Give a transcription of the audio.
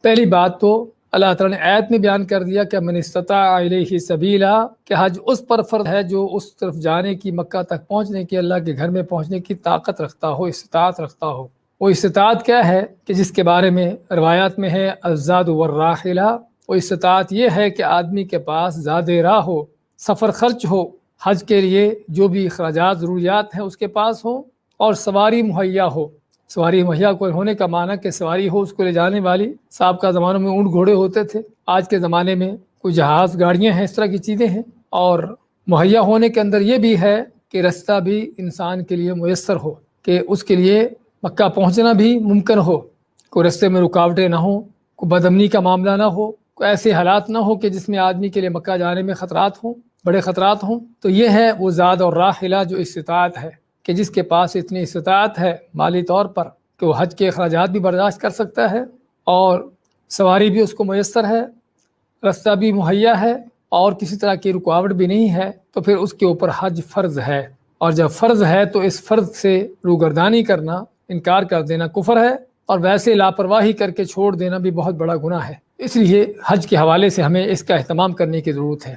پہلی بات تو اللہ تعالیٰ نے آیت میں بیان کر دیا کہ من استطاع الیہ سبیلا، کہ حج اس پر فرض ہے جو اس طرف جانے کی، مکہ تک پہنچنے کی، اللہ کے گھر میں پہنچنے کی طاقت رکھتا ہو، استطاعت رکھتا ہو۔ وہ استطاعت کیا ہے کہ جس کے بارے میں روایات میں ہے الزاد والراحلہ، وہ استطاعت یہ ہے کہ آدمی کے پاس زاد راہ ہو، سفر خرچ ہو، حج کے لیے جو بھی اخراجات ضروریات ہیں اس کے پاس ہو، اور سواری مہیا ہو۔ سواری مہیا کو ہونے کا معنی کہ سواری ہو، اس کو لے جانے والی۔ صاحب کا زمانوں میں اونٹ گھوڑے ہوتے تھے، آج کے زمانے میں کوئی جہاز، گاڑیاں ہیں، اس طرح کی چیزیں ہیں۔ اور مہیا ہونے کے اندر یہ بھی ہے کہ رستہ بھی انسان کے لیے میسر ہو، کہ اس کے لیے مکہ پہنچنا بھی ممکن ہو، کوئی رستے میں رکاوٹیں نہ ہوں، کوئی بدامنی کا معاملہ نہ ہو، کوئی ایسے حالات نہ ہو کہ جس میں آدمی کے لیے مکہ جانے میں خطرات ہوں، بڑے خطرات ہوں۔ تو یہ ہے وہ زاد اور راحلہ جو استطاعت ہے، کہ جس کے پاس اتنی استطاعت ہے مالی طور پر کہ وہ حج کے اخراجات بھی برداشت کر سکتا ہے، اور سواری بھی اس کو میسر ہے، رستہ بھی مہیا ہے، اور کسی طرح کی رکاوٹ بھی نہیں ہے، تو پھر اس کے اوپر حج فرض ہے۔ اور جب فرض ہے تو اس فرض سے روگردانی کرنا، انکار کر دینا کفر ہے، اور ویسے لاپرواہی کر کے چھوڑ دینا بھی بہت بڑا گناہ ہے۔ اس لیے حج کے حوالے سے ہمیں اس کا اہتمام کرنے کی ضرورت ہے۔